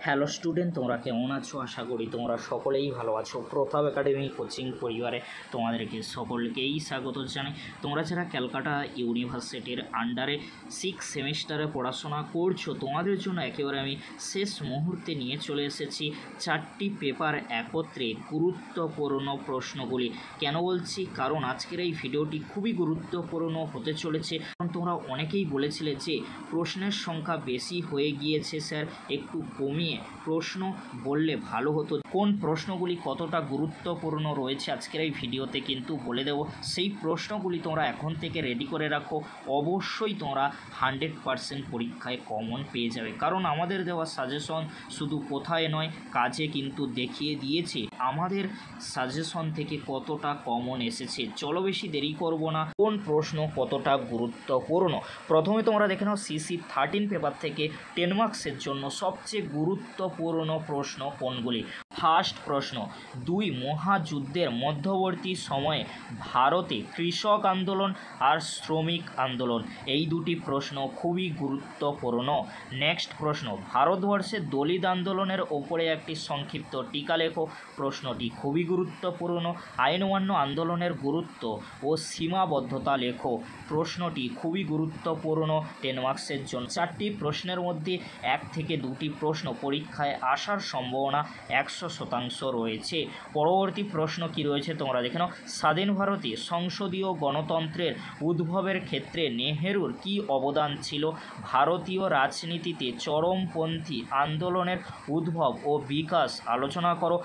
Hello student, তোমরা কেমন আছো? আশা করি তোমরা সকলেই ভালো আছো। প্রতাপ একাডেমি কোচিং পরিবারে তোমাদেরকে সকলকেই স্বাগত জানাই। তোমরা যারা ক্যালকাটা ইউনিভার্সিটির আন্ডারে 6 সেমিস্টারে পড়াশোনা করছো, তোমাদের জন্য একেবারে আমি শেষ মুহূর্তে নিয়ে চলে এসেছি 4টি পেপার একত্রে গুরুত্বপূর্ণ প্রশ্নগুলি। কেন বলছি? কারণ আজকের এই ভিডিওটি খুবই গুরুত্বপূর্ণ হতে চলেছে। কারণ তোমরা অনেকেই বলেছিলে যে প্রশ্নের সংখ্যা বেশি হয়ে গিয়েছে স্যার, একটু কমিয়ে প্রশ্ন বললে ভালো হতো। কোন প্রশ্নগুলি কতটা গুরুত্বপূর্ণ রয়েছে আজকের এই ভিডিওতে কিন্তু বলে দেব। সেই প্রশ্নগুলি তোমরা এখন থেকে রেডি করে রাখো। অবশ্যই তোমরা 100% পরীক্ষায় কমন পেয়ে যাবে, কারণ আমাদের দেওয়া সাজেশন শুধু কোথায় নয়, কাজে কিন্তু দেখিয়ে দিয়েছে আমাদের সাজেশন থেকে কতটা কমন এসেছে। চলো বেশি দেরি করব না, কোন প্রশ্ন কতটা গুরুত্বপূর্ণ। প্রথমে তোমরা দেখে নাও সিসি 13 পেপার থেকে 10 মার্কসের জন্য সবচেয়ে গুরুত্বপূর্ণ প্রশ্ন কোনগুলি। ফার্স্ট প্রশ্ন, দুই মহাযুদ্ধের মধ্যবর্তী সময়ে ভারতে কৃষক আন্দোলন আর শ্রমিক আন্দোলন, এই দুটি প্রশ্ন খুবই গুরুত্বপূর্ণ। নেক্সট প্রশ্ন, ভারতবর্ষের দলিত আন্দোলনের ওপরে একটি সংক্ষিপ্ত টিকা লেখো, প্রশ্নটি খুবই গুরুত্বপূর্ণ। আইন অমান্য আন্দোলনের গুরুত্ব ও সীমাবদ্ধতা লেখো, প্রশ্নটি খুবই গুরুত্বপূর্ণ 10 মার্কসের জন্য। 4টি প্রশ্নের মধ্যে 1 থেকে 2টি প্রশ্ন পরীক্ষায় আসার সম্ভাবনা 100% রয়েছে। পরবর্তী প্রশ্ন কি রয়েছে তোমরা দেখে নাও। স্বাধীন ভারতে সংসদীয় গণতন্ত্রের উদ্ভবের ক্ষেত্রে নেহেরুর কী অবদান ছিল? ভারতীয় রাজনীতিতে চরমপন্থী আন্দোলনের উদ্ভব ও বিকাশ আলোচনা করো।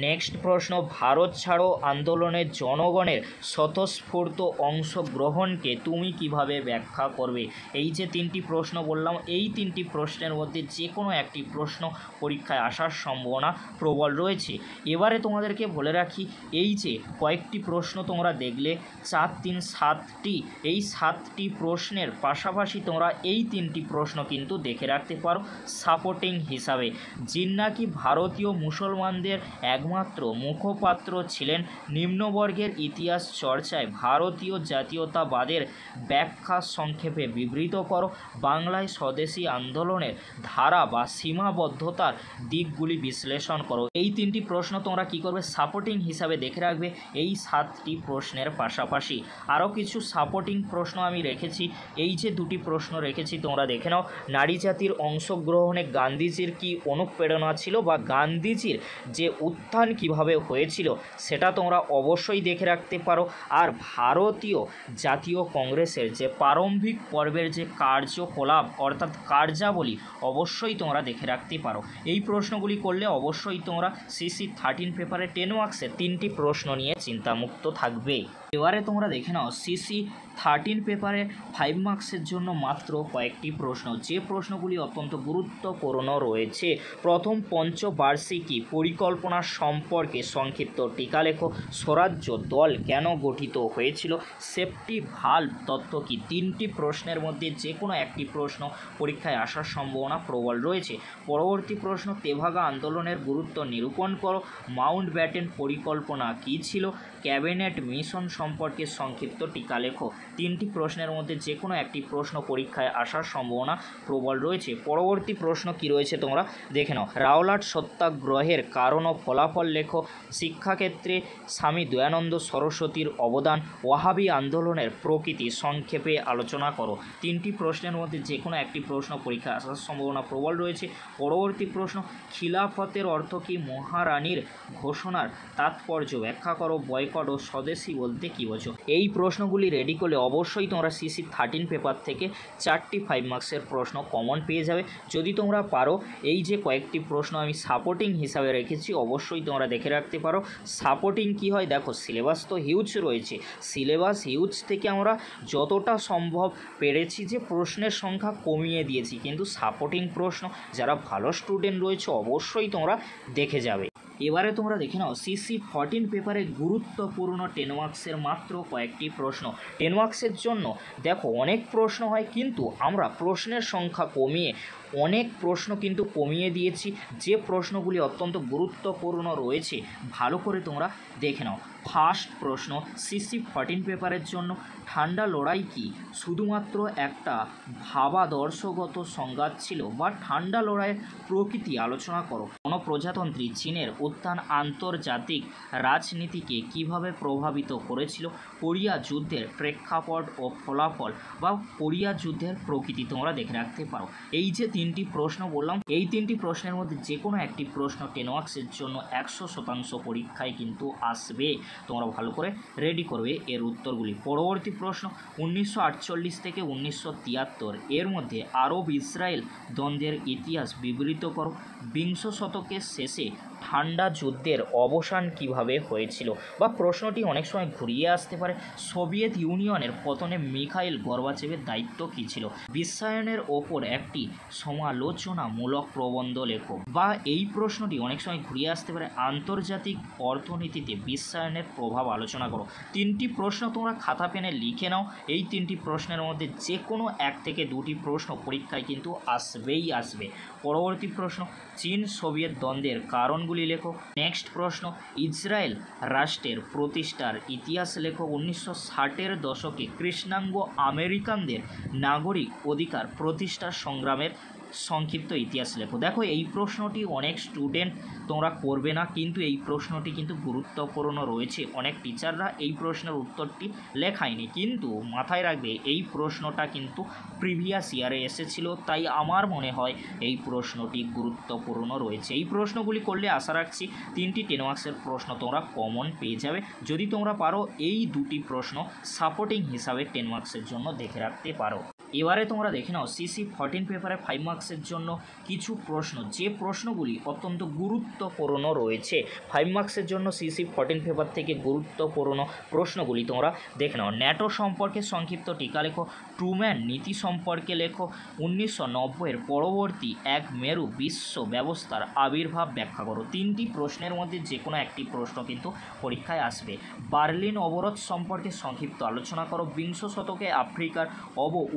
নেক্সট প্রশ্ন, ভারত ছাড়ো আন্দোলনের জনগণের স্বতঃস্ফূর্ত অংশগ্রহণকে তুমি কিভাবে ব্যাখ্যা করবে? এই যে 3টি প্রশ্ন বললাম, এই 3টি প্রশ্নের মধ্যে যে কোনো একটি প্রশ্ন পরীক্ষায় আসার সম্ভাবনা প্রবল রয়েছে। এবারে তোমাদেরকে বলে রাখি, এই যে কয়েকটি প্রশ্ন তোমরা দেখলে 4, 3, 7টি, এই 7টি প্রশ্নের পাশাপাশি তোমরা এই 3টি প্রশ্ন কিন্তু দেখে রাখতে পারো সাপোর্টিং হিসাবে। যিনি নাকি ভারতীয় মুসলমানদের একমাত্র মুখপাত্র ছিলেন, নিম্নবর্গের ইতিহাস চর্চায় ভারতীয় জাতীয়তাবাদের ব্যাখ্যা সংক্ষেপে বিবৃত করো। বাংলায় স্বদেশী আন্দোলনের ধারা বা সীমাবদ্ধতার দিকগুলি বিশ্লেষণ করো। এই 3টি প্রশ্ন তোমরা কি করবে? সাপোর্টিং হিসাবে দেখে রাখবে এই 7টি প্রশ্নের পাশাপাশি। আরও কিছু সাপোর্টিং প্রশ্ন আমি রেখেছি। এই যে 2টি প্রশ্ন রেখেছি তোমরা দেখে নাও। নারী জাতির অংশগ্রহণে গান্ধীজির কি অনুপ্রেরণা ছিল, বা গান্ধীজির যে উত্থান কিভাবে হয়েছিল সেটা তোমরা অবশ্যই দেখে রাখতে পারো। আর ভারতীয় জাতীয় কংগ্রেসের যে প্রারম্ভিক পর্বের যে কার্যকলাপ অর্থাৎ কার্যাবলী অবশ্যই তোমরা দেখে রাখতে পারো। এই প্রশ্নগুলি করলে অবশ্যই তোমরা সিসি 13 পেপারে 10 মার্কসের 3টি প্রশ্ন নিয়ে চিন্তামুক্ত থাকবে। এবারে তোমরা দেখে নাও সিসি 13 পেপারে 5 মার্কসের জন্য মাত্র কয়েকটি প্রশ্ন, যে প্রশ্নগুলি অত্যন্ত গুরুত্বপূর্ণ রয়েছে। প্রথম, পঞ্চবার্ষিকী পরিকল্পনা সম্পর্কে সংক্ষিপ্ত টিকা লেখো। স্বরাজ্য দল কেন গঠিত হয়েছিল? সেফটি ভালভ তত্ত্ব কি? 3টি প্রশ্নের মধ্যে যে কোনো একটি প্রশ্ন পরীক্ষায় আসার সম্ভাবনা প্রবল রয়েছে। পরবর্তী প্রশ্ন, তেভাগা আন্দোলনের গুরুত্ব নিরূপণ করো। মাউন্ট ব্যাটেন পরিকল্পনা কী ছিল? ক্যাবিনেট মিশন সম্পর্কে সংক্ষিপ্ত টিকা লেখো। 3টি প্রশ্নের মধ্যে যে কোনো একটি প্রশ্ন পরীক্ষায় আসার সম্ভাবনা প্রবল রয়েছে। পরবর্তী প্রশ্ন কি রয়েছে তোমরা দেখে নাও। রাওলাট সত্যাগ্রহের কারণ ও ফলাফল লেখো। শিক্ষাক্ষেত্রে স্বামী দয়ানন্দ সরস্বতীর অবদান। ওয়াহাবি আন্দোলনের প্রকৃতি সংক্ষেপে আলোচনা করো। 3টি প্রশ্নের মধ্যে যে কোনো একটি প্রশ্ন পরীক্ষায় আসার সম্ভাবনা প্রবল রয়েছে। পরবর্তী প্রশ্ন, খিলাফতের অর্থ কি? মহারানীর ঘোষণার তাৎপর্য ব্যাখ্যা করো। বয়কট ও স্বদেশী বলতে কী বোঝো? এই প্রশ্নগুলি রেডি করলে অবশ্যই তোমরা সিসি 13 পেপার থেকে 4টি 5 মার্কসের প্রশ্ন কমন পেয়ে যাবে। যদি তোমরা পারো, এই যে কয়েকটি প্রশ্ন আমি সাপোর্টিং হিসাবে রেখেছি অবশ্যই তোমরা দেখে রাখতে পারো। সাপোর্টিং কি হয় দেখো, সিলেবাস তো হিউজ রয়েছে, সিলেবাস হিউজ থেকে আমরা যতটা সম্ভব পেরেছি যে প্রশ্নের সংখ্যা কমিয়ে দিয়েছি, কিন্তু সাপোর্টিং প্রশ্ন যারা ভালো স্টুডেন্ট রয়েছে অবশ্যই তোমরা দেখে যাবে। এবারে তোমরা দেখে নাও সিসি 14 পেপারে গুরুত্বপূর্ণ 10 মার্কসের মাত্র কয়েকটি প্রশ্ন। 10 মার্কসের জন্য দেখো অনেক প্রশ্ন হয়, কিন্তু আমরা প্রশ্নের সংখ্যা কমিয়ে অনেক প্রশ্ন কিন্তু কমিয়ে দিয়েছি। যে প্রশ্নগুলি অত্যন্ত গুরুত্বপূর্ণ রয়েছে ভালো করে তোমরা দেখে নাও। ফার্স্ট প্রশ্ন, CC14 পেপারের জন্য ঠান্ডা লড়াই কি শুধুমাত্র একটা ভাবাদর্শগত সংঘাত ছিল, বা ঠান্ডা লড়াইয়ের প্রকৃতি আলোচনা করো। গণপ্রজাতন্ত্রী চীনের উত্থান আন্তর্জাতিক রাজনীতিকে কিভাবে প্রভাবিত করেছিল? কোরিয়া যুদ্ধের প্রেক্ষাপট ও ফলাফল বা কোরিয়া যুদ্ধের প্রকৃতি তোমরা দেখে রাখতে পারো। এই যে তিনটি প্রশ্ন বললাম, এই তিনটি প্রশ্নের মধ্যে যে কোনো একটি প্রশ্ন 10 মার্কসের জন্য 100% পরীক্ষায় কিন্তু আসবে। তোমরা ভালো করে রেডি করবে এর উত্তরগুলি। পরবর্তী প্রশ্ন, 1948 থেকে 1973 এর মধ্যে আরব ইসরায়েল দ্বন্দ্বের ইতিহাস বিবৃত করো। বিংশ শতকের শেষে ঠান্ডা যুদ্ধের অবসান কিভাবে হয়েছিল, বা প্রশ্নটি অনেক সময় ঘুরিয়ে আসতে পারে। সোভিয়েত ইউনিয়নের পতনে মিখাইল গর্বাচেভের দায়িত্ব কী ছিল? বিশ্বায়নের ওপর একটি সমালোচনামূলক প্রবন্ধ লেখো। বা এই প্রশ্নটি অনেক সময় ঘুরিয়ে আসতে পারে, আন্তর্জাতিক অর্থনীতিতে বিশ্বায়নের প্রভাব আলোচনা করো। তিনটি প্রশ্ন তোমরা খাতা পেনে লিখে নাও। এই তিনটি প্রশ্নের মধ্যে যে কোনো এক থেকে দুটি প্রশ্ন পরীক্ষায় কিন্তু আসবেই আসবে। পরবর্তী প্রশ্ন, চীন সোভিয়েত দ্বন্দ্বের কারণগুলি লেখো। নেক্সট প্রশ্ন, ইসরায়েল রাষ্ট্রের প্রতিষ্ঠার ইতিহাস লেখো। 1960-এর দশকে কৃষ্ণাঙ্গ আমেরিকানদের নাগরিক অধিকার প্রতিষ্ঠার সংগ্রামের সংক্ষিপ্ত ইতিহাস লেখো। দেখো, এই প্রশ্নটি অনেক স্টুডেন্ট তোমরা করবে না, কিন্তু এই প্রশ্নটি কিন্তু গুরুত্বপূর্ণ রয়েছে। অনেক টিচাররা এই প্রশ্নের উত্তরটি লেখায়নি, কিন্তু মাথায় রাখবে এই প্রশ্নটা কিন্তু প্রিভিয়াস ইয়ারে এসেছিল, তাই আমার মনে হয় এই প্রশ্নটি গুরুত্বপূর্ণ রয়েছে। এই প্রশ্নগুলি করলে আশা রাখছি 3টি 10 মার্কসের প্রশ্ন তোমরা কমন পেয়ে যাবে। যদি তোমরা পারো এই দুটি প্রশ্ন সাপোর্টিং হিসাবে 10 মার্কসের জন্য দেখে রাখতে পারো। এবারে তোমরা দেখে নাও CC14 পেপারে 5 মার্কসের জন্য কিছু প্রশ্ন, যে প্রশ্নগুলি অত্যন্ত গুরুত্বপূর্ণ রয়েছে। 5 মার্কসের জন্য CC14 পেপার থেকে গুরুত্বপূর্ণ প্রশ্নগুলি তোমরা দেখে নাও। ন্যাটো সম্পর্কে সংক্ষিপ্ত টিকা লেখো। ট্রুম্যান নীতি সম্পর্কে লেখো। 1990-এর পরবর্তী এক মেরু বিশ্ব ব্যবস্থার আবির্ভাব ব্যাখ্যা করো। 3টি প্রশ্নের মধ্যে যে কোনো একটি প্রশ্ন কিন্তু পরীক্ষায় আসবে। বার্লিন অবরোধ সম্পর্কে সংক্ষিপ্ত আলোচনা করো। বিংশ শতকে আফ্রিকার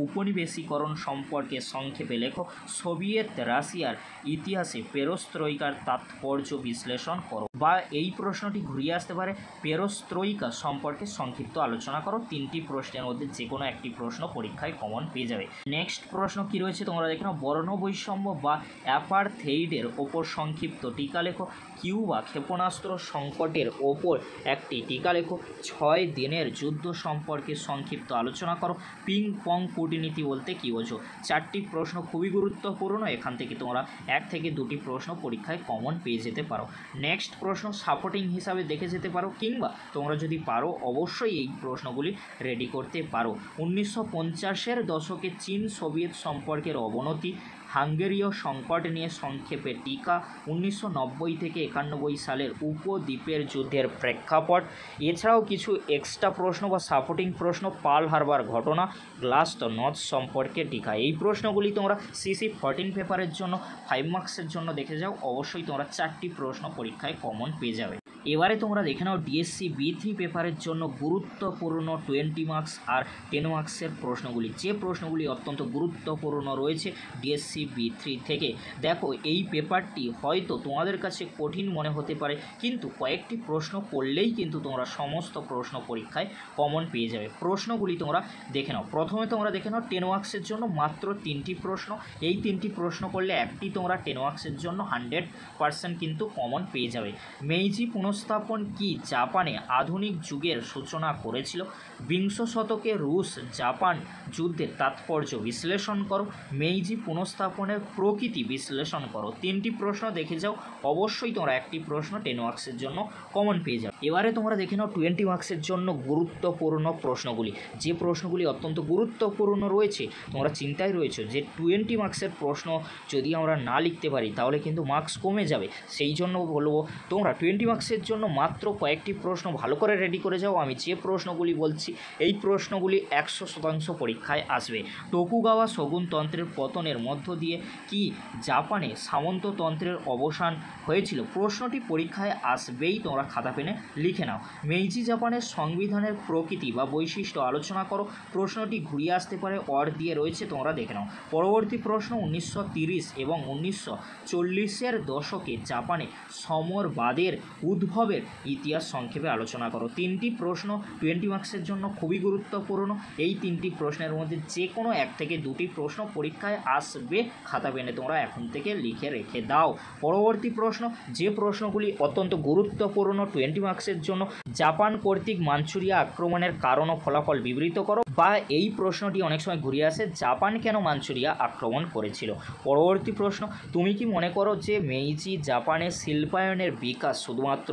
উপনিবেশীকরণ সম্পর্কে সংক্ষেপে লেখো। সোভিয়েত রাশিয়ার ইতিহাসে পেরোস্ত্রয়িকার তাৎপর্য বিশ্লেষণ করো। বা এই প্রশ্নটি ঘুরিয়ে আসতে পারে, পেরোস্ত্রয়িকা সম্পর্কে সংক্ষিপ্ত আলোচনা করো। 3টি প্রশ্নের মধ্যে যে কোনো একটি প্রশ্ন পরীক্ষায় কমন পেয়ে যাবে। নেক্সট প্রশ্ন কি রয়েছে তোমরা দেখো। বর্ণ বৈষম্য বা অ্যাপারথেইডের ওপর সংক্ষিপ্ত টিকা লেখো। কিউবা ক্ষেপণাস্ত্র সংকটের ওপর একটি টিকা লেখো। 6 দিনের যুদ্ধ সম্পর্কে সংক্ষিপ্ত আলোচনা করো। পিং পং কূটনীতি বলতে কী বোঝো? 4টি প্রশ্ন খুবই গুরুত্বপূর্ণ, এখান থেকে তোমরা 1 থেকে 2টি প্রশ্ন পরীক্ষায় কমন পেয়ে যেতে পারো। নেক্সট প্রশ্ন সাপোর্টিং হিসাবে দেখে যেতে পারো, কিংবা তোমরা যদি পারো অবশ্যই এই প্রশ্নগুলি রেডি করতে পারো। 1950-এর দশকে চীন সোভিয়েত সম্পর্কের অবনতি, হাঙ্গেরীয় সংকট নিয়ে সংক্ষেপে টিকা। 1990 থেকে 91 সালের উপদ্বীপের যুদ্ধের প্রেক্ষাপট। এছাড়াও কিছু এক্সট্রা প্রশ্ন বা সাপোর্টিং প্রশ্ন, পার্ল হারবার ঘটনা, গ্লাস্ট নথ সম্পর্কে টিকা। এই প্রশ্নগুলি তোমরা CC14 পেপারের জন্য 5 মার্কসের জন্য দেখে যাও। অবশ্যই তোমরা 4টি প্রশ্ন পরীক্ষায় কমন পেয়ে যাবে। এবারে তোমরা দেখে নাও DSC B3 পেপারের জন্য গুরুত্বপূর্ণ 20 মার্কস আর 10 মার্কসের প্রশ্নগুলি। যে প্রশ্নগুলি অত্যন্ত গুরুত্বপূর্ণ রয়েছে DSC B3 থেকে। দেখো, এই পেপারটি হয়তো তোমাদের কাছে কঠিন মনে হতে পারে, কিন্তু কয়েকটি প্রশ্ন করলেই কিন্তু তোমরা সমস্ত প্রশ্ন পরীক্ষায় কমন পেয়ে যাবে। প্রশ্নগুলি তোমরা দেখে নাও। প্রথমে তোমরা দেখে নাও 10 মার্কসের জন্য মাত্র 3টি প্রশ্ন। এই 3টি প্রশ্ন করলে একটি তোমরা 10 মার্কসের জন্য 100% কিন্তু কমন পেয়ে যাবে। মেইজি পুনঃস্থাপন কি জাপানে আধুনিক যুগের সূচনা করেছিল? বিংশ শতকে রুশ জাপান যুদ্ধের তাৎপর্য বিশ্লেষণ করো। মেইজি পুনঃস্থাপনের প্রকৃতি বিশ্লেষণ করো। 3টি প্রশ্ন দেখে যাও। অবশ্যই তোমরা একটি প্রশ্ন 10 মার্কসের জন্য কমন পেয়ে যাও। এবারে তোমরা দেখে নাও 20 মার্কসের জন্য গুরুত্বপূর্ণ প্রশ্নগুলি। যে প্রশ্নগুলি অত্যন্ত গুরুত্বপূর্ণ রয়েছে, তোমরা চিন্তায় রয়েছে যে 20 মার্কসের প্রশ্ন যদি আমরা না লিখতে পারি তাহলে কিন্তু মার্কস কমে যাবে। সেই জন্য বলবো তোমরা 20 মার্কসের জন্য মাত্র কয়েকটি প্রশ্ন ভালো করে রেডি করে যাও। আমি যে প্রশ্নগুলি বলছি এই প্রশ্নগুলি 100% পরীক্ষায় আসবে। টোকুগাওয়া শগুনতন্ত্রের পতনের মধ্য দিয়ে কি জাপানে সামন্ততন্ত্রের অবসান হয়েছিল? প্রশ্নটি পরীক্ষায় আসবেই, তোমরা খাতা পেনে লিখে নাও। মেইজি জাপানের সংবিধানের প্রকৃতি বা বৈশিষ্ট্য আলোচনা করো। প্রশ্নটি ঘুরিয়ে আসতে পারে, অর দিয়ে রয়েছে, তোমরা দেখে নাও। পরবর্তী প্রশ্ন, 1930 এবং 1940-এর দশকে জাপানে সমরবাদের উদ্ভবের ইতিহাস সংক্ষেপে আলোচনা করো। তিনটি প্রশ্ন 20 মার্কসের জন্য খুবই গুরুত্বপূর্ণ। এই তিনটি প্রশ্নের মধ্যে যে কোনো এক থেকে দুটি প্রশ্ন পরীক্ষায় আসবে, খাতা পেনে তোমরা এখন থেকে লিখে রেখে দাও। পরবর্তী প্রশ্ন, যে প্রশ্নগুলি অত্যন্ত গুরুত্বপূর্ণ 20 মার্কসের জন্য, জাপান কর্তৃক মাঞ্চুরিয়া আক্রমণের কারণ ও ফলাফল বিবৃত করো। বা এই প্রশ্নটি অনেক সময় ঘুরিয়ে আসে, জাপান কেন মাঞ্চুরিয়া আক্রমণ করেছিল? পরবর্তী প্রশ্ন, তুমি কি মনে করো যে মেইজি জাপানের শিল্পায়নের বিকাশ শুধুমাত্র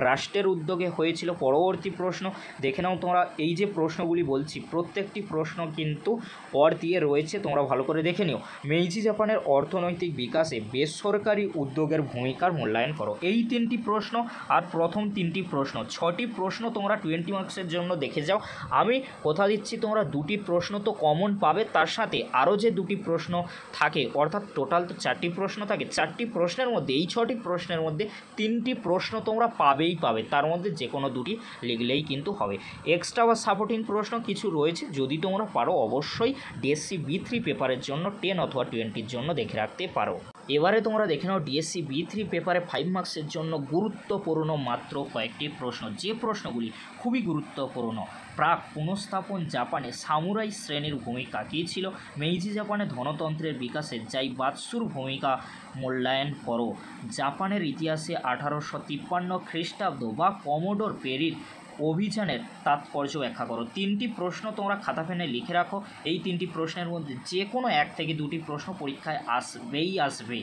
রাষ্ট্রের উদ্যোগে হয়েছিল? পরবর্তী প্রশ্ন দেখে নাও তোমরা। এই যে প্রশ্নগুলি বলছি প্রত্যেকটি প্রশ্ন কিন্তু পর দিয়ে রয়েছে, তোমরা ভালো করে দেখে নিও। মেইজি জাপানের অর্থনৈতিক বিকাশে বেসরকারি উদ্যোগের ভূমিকার মূল্যায়ন করো। এই তিনটি প্রশ্ন আর প্রথম তিনটি প্রশ্ন, 6টি প্রশ্ন তোমরা 20 মার্কসের জন্য দেখে যাও। আমি কথা দিচ্ছি তোমরা দুটি প্রশ্ন তো কমন পাবে, তার সাথে আরও যে দুটি প্রশ্ন থাকে, অর্থাৎ টোটাল তো 4টি প্রশ্ন থাকে। 4টি প্রশ্নের মধ্যে এই 6টি প্রশ্নের মধ্যে 3টি প্রশ্ন তোমরা পাবেই পাবে, তার মধ্যে যে কোনো দুটি লিখলেই কিন্তু হবে। এক্সট্রা বা সাপোর্টিং প্রশ্ন কিছু রয়েছে, যদি তোমরা পারো অবশ্যই ডিএসসি B3 পেপারের জন্য 10 অথবা 20-র জন্য দেখে রাখতে পারো। এবারে তোমরা দেখে নাও ডিএসসি B3 পেপারে 5 মার্কসের জন্য গুরুত্বপূর্ণ মাত্র কয়েকটি প্রশ্ন, যে প্রশ্নগুলি খুবই গুরুত্বপূর্ণ। প্রাক পুনঃস্থাপন জাপানে সামুরাই শ্রেণীর ভূমিকা কী ছিল? মেইজি জাপানে ধনতন্ত্রের বিকাশে জাইবাৎসুর ভূমিকা মূল্যায়ন করো। জাপানের ইতিহাসে 1853 খ্রিস্টাব্দ বা কমোডোর পেরির অভিযানের তাৎপর্য ব্যাখ্যা করো। 3টি প্রশ্ন তোমরা খাতা পেনে লিখে রাখো। এই 3টি প্রশ্নের মধ্যে যে কোনো এক থেকে দুটি প্রশ্ন পরীক্ষায় আসবেই আসবে।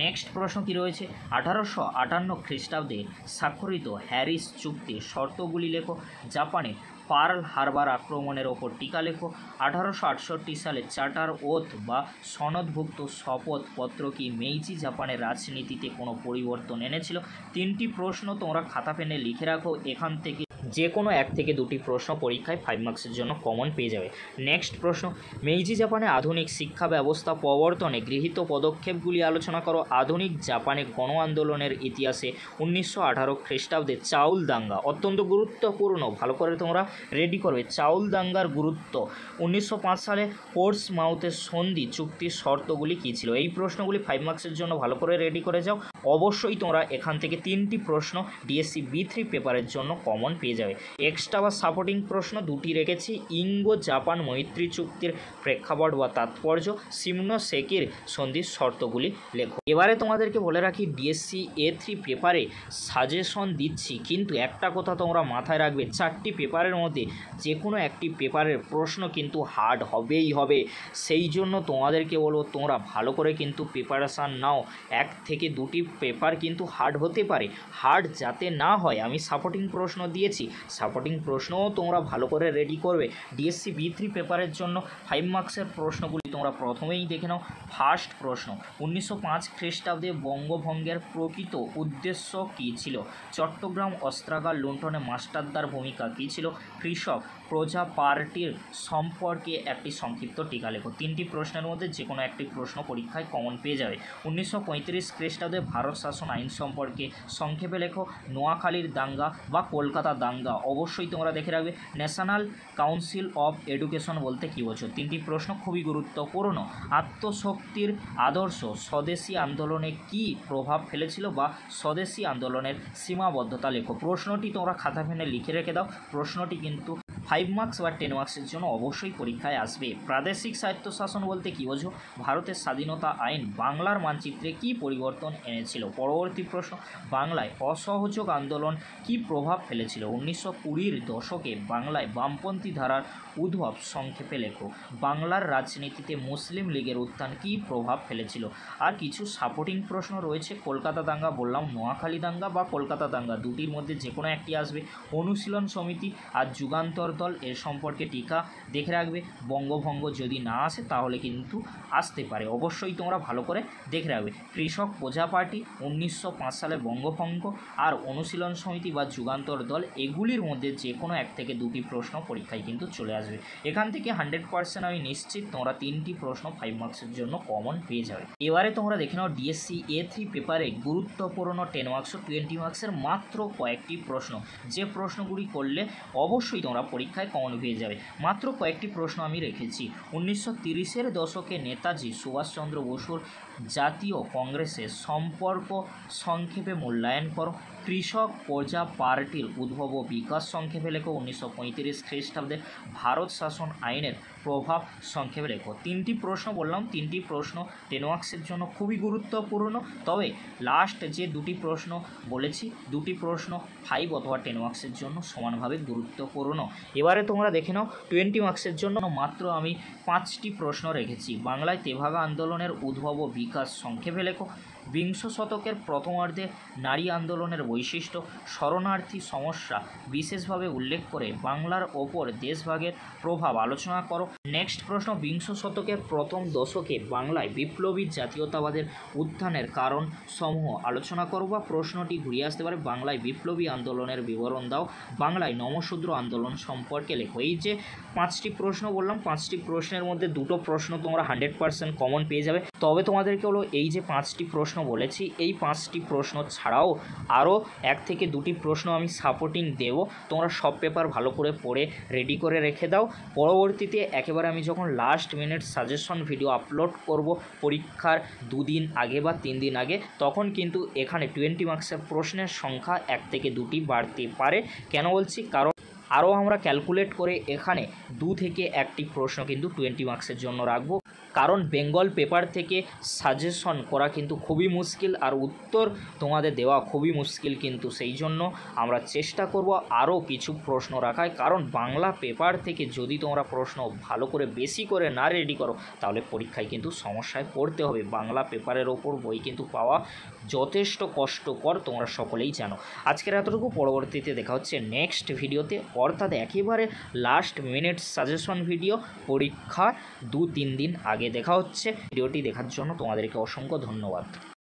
নেক্সট প্রশ্ন কি রয়েছে, 1858 খ্রিস্টাব্দে স্বাক্ষরিত হ্যারিস চুক্তির শর্তগুলি লেখো। জাপানে পার্ল হারবার আক্রমণের ওপর টিকা লেখো। 1868 সালে চার্টার ওথ বা সনদভুক্ত শপথপত্র কি মেইজি জাপানের রাজনীতিতে কোনো পরিবর্তন এনেছিল? 3টি প্রশ্ন তোমরা খাতা পেনে লিখে রাখো। এখান থেকে যে কোনো এক থেকে দুটি প্রশ্ন পরীক্ষায় 5 মার্কসের জন্য কমন পেয়ে যাবে। নেক্সট প্রশ্ন, মেইজি জাপানে আধুনিক শিক্ষা ব্যবস্থা প্রবর্তনে গৃহীত পদক্ষেপগুলি আলোচনা করো। আধুনিক জাপানে গণ আন্দোলনের ইতিহাসে 1918 খ্রিস্টাব্দে চাউল দাঙ্গা অত্যন্ত গুরুত্বপূর্ণ, ভালো করে তোমরা রেডি করবে। চাউল দাঙ্গার গুরুত্ব। 1905 সালে পোর্টসমাউথের সন্ধি চুক্তির শর্তগুলি কী ছিল? এই প্রশ্নগুলি 5 মার্কসের জন্য ভালো করে রেডি করে যাও। অবশ্যই তোমরা এখান থেকে 3টি প্রশ্ন ডিএসসি B3 পেপারের জন্য কমন পেয়ে যাবে। এক্সট্রা বা সাপোর্টিং প্রশ্ন দুটি রেখেছি। ইঙ্গো জাপান মৈত্রী চুক্তির প্রেক্ষাপট বা তাৎপর্য, শিমোনোসেকির সন্ধির শর্তগুলি লেখো। এবারে তোমাদেরকে বলে রাখি, ডিএসসি A3 পেপারে সাজেশন দিচ্ছি, কিন্তু একটা কথা তোমরা মাথায় রাখবে, 4টি পেপারের মধ্যে যে কোনো একটি পেপারের প্রশ্ন কিন্তু হার্ড হবেই হবে। সেই জন্য তোমাদেরকে বলবো তোমরা ভালো করে কিন্তু প্রিপারেশান নাও। 1 থেকে 2টি পেপার কিন্তু হার্ড হতে পারে, হার্ড যাতে না হয় আমি সাপোর্টিং প্রশ্ন দিয়েছি, সাপোর্টিং প্রশ্নও তোমরা ভালো করে রেডি করবে। ডিএসসি B3 পেপারের জন্য 5 মার্কসের প্রশ্নগুলি তোমরা প্রথমেই দেখে নাও। ফার্স্ট প্রশ্ন, 1905 খ্রিস্টাব্দে বঙ্গভঙ্গের প্রকৃত উদ্দেশ্য কী ছিল? চট্টগ্রাম অস্ত্রাগার লুণ্ঠনে মাস্টারদার ভূমিকা কী ছিল? কৃষক প্রজা পার্টির সম্পর্কে একটি সংক্ষিপ্ত টিকা লেখো। 3টি প্রশ্নের মধ্যে যে কোনো একটি প্রশ্ন পরীক্ষায় কমন পেয়ে যাবে। 1935 খ্রিস্টাব্দে ভারত শাসন আইন সম্পর্কে সংক্ষেপে লেখো। নোয়াখালীর দাঙ্গা বা কলকাতা দাঙ্গা অবশ্যই তোমরা দেখে রাখবে। ন্যাশনাল কাউন্সিল অফ এডুকেশন বলতে কী বোঝো? 3টি প্রশ্ন খুবই গুরুত্বপূর্ণ। আত্মশক্তির আদর্শ স্বদেশী আন্দোলনে কী প্রভাব ফেলেছিল বা স্বদেশী আন্দোলনের সীমাবদ্ধতা লেখো। প্রশ্নটি তোমরা খাতা পেনে লিখে রেখে দাও। প্রশ্নটি কিন্তু 5 মার্কস বা 10 মার্কসের জন্য অবশ্যই পরীক্ষায় আসবে। প্রাদেশিক স্বায়ত্তশাসন বলতে কী বোঝো? ভারতের স্বাধীনতা আইন বাংলার মানচিত্রে কী পরিবর্তন এনেছিল? পরবর্তী প্রশ্ন, বাংলায় অসহযোগ আন্দোলন কী প্রভাব ফেলেছিল? 1920-র দশকে বাংলায় বামপন্থী ধারার উদ্ভব সংক্ষেপে লেখো। বাংলার রাজনীতিতে মুসলিম লীগের উত্থান কী প্রভাব ফেলেছিল? আর কিছু সাপোর্টিং প্রশ্ন রয়েছে। কলকাতা দাঙ্গা বললাম, নোয়াখালী দাঙ্গা বা কলকাতা দাঙ্গা দুটির মধ্যে যে কোনো একটি আসবে। অনুশীলন সমিতি আর যুগান্তর দল এর সম্পর্কে টিকা দেখে রাখবে। বঙ্গভঙ্গ যদি না আসে তাহলে কিন্তু আসতে পারে, অবশ্যই তোমরা ভালো করে দেখে রাখবে। কৃষক প্রজা পার্টি, 1905 সালে বঙ্গভঙ্গ আর অনুশীলন সমিতি বা যুগান্তর দল, এগুলির মধ্যে যে কোনো এক থেকে দুটি প্রশ্ন পরীক্ষায় কিন্তু চলে আসবে। এখান থেকে 100% আমি নিশ্চিত তোমরা 3টি প্রশ্ন 5 মার্কসের জন্য কমন পেয়ে যাবে। এবারে তোমরা দেখে নাও ডিএসসি A3 পেপারে গুরুত্বপূর্ণ 10 মার্কস ও 20 মার্কসের মাত্র কয়েকটি প্রশ্ন, যে প্রশ্নগুলি করলে অবশ্যই তোমরা পরীক্ষায় কমন পেয়ে যাবে। মাত্র কয়েকটি প্রশ্ন আমি রেখেছি। 1930-এর দশকে নেতাজি সুভাষচন্দ্র বসুর জাতীয় কংগ্রেসের সম্পর্ক সংক্ষেপে মূল্যায়ন করো। কৃষক প্রজা পার্টির উদ্ভব ও বিকাশ সংক্ষেপে লেখো। 1935 খ্রিস্টাব্দে ভারত শাসন আইনের প্রভাব সংক্ষেপে লেখো। 3টি প্রশ্ন বললাম, 3টি প্রশ্ন 10 মার্কসের জন্য খুবই গুরুত্বপূর্ণ। তবে লাস্ট যে দুটি প্রশ্ন বলেছি, দুটি প্রশ্ন 5 অথবা 10 মার্কসের জন্য সমানভাবে গুরুত্বপূর্ণ। এবারে তোমরা দেখে নাও 20 মার্কসের জন্য মাত্র আমি 5টি প্রশ্ন রেখেছি। বাংলায় তেভাগা আন্দোলনের উদ্ভব ও বিকাশ সংক্ষেপে লেখো। বিংশ শতকের প্রথমার্ধে নারী আন্দোলনের বৈশিষ্ট্য, শরণার্থী সমস্যা বিশেষভাবে উল্লেখ করে বাংলার ওপর দেশভাগের প্রভাব আলোচনা করো। নেক্সট প্রশ্ন, বিংশ শতকের প্রথম দশকে বাংলায় বিপ্লবী জাতীয়তাবাদের উত্থানের কারণ সমূহ আলোচনা করো, বা প্রশ্নটি ঘুরিয়ে আসতে পারে বাংলায় বিপ্লবী আন্দোলনের বিবরণ দাও, বাংলায় নমশূদ্র আন্দোলন সম্পর্কে লেখো। এই যে 5টি প্রশ্ন বললাম, 5টি প্রশ্নের মধ্যে দুটো প্রশ্ন তোমরা 100% কমন পেয়ে যাবে। তবে তোমাদেরকে হলো এই যে 5টি প্রশ্ন বলেছি, এই 5টি প্রশ্ন ছাড়াও আরও 1 থেকে 2টি প্রশ্ন আমি সাপোর্টিং দেব। তোমরা সব পেপার ভালো করে পড়ে রেডি করে রেখে দাও। পরবর্তীতে একেবারে আমি যখন last minute suggestion video upload করব পরীক্ষার 2 দিন আগে বা 3 দিন আগে, তখন কিন্তু এখানে 20 মার্কসের প্রশ্নের সংখ্যা 1 থেকে 2টি বাড়তে পারে। কেন বলছি? কারণ আরও আমরা ক্যালকুলেট করে এখানে 2 থেকে 1টি প্রশ্ন কিন্তু 20 মার্কসের জন্য রাখবো। কারণ বেঙ্গল পেপার থেকে সাজেশন করা কিন্তু খুবই মুশকিল, আর উত্তর তোমাদের দেওয়া খুবই মুশকিল, কিন্তু সেই জন্য আমরা চেষ্টা করব আরও কিছু প্রশ্ন রাখায়। কারণ বাংলা পেপার থেকে যদি তোমরা প্রশ্ন ভালো করে বেশি করে না রেডি করো তাহলে পরীক্ষায় কিন্তু সমস্যায় পড়তে হবে। বাংলা পেপারের ওপর বই কিন্তু পাওয়া যথেষ্ট কষ্টকর, তোমরা সকলেই জানো। আজকের এতটুকু, পরবর্তীতে দেখা হচ্ছে নেক্সট ভিডিওতে, অর্থাৎ একেবারে লাস্ট মিনিট সাজেশন ভিডিও পরীক্ষার 2-3 দিন আগে দেখা হচ্ছে। ভিডিওটি দেখার জন্য তোমাদেরকে অসংখ্য ধন্যবাদ।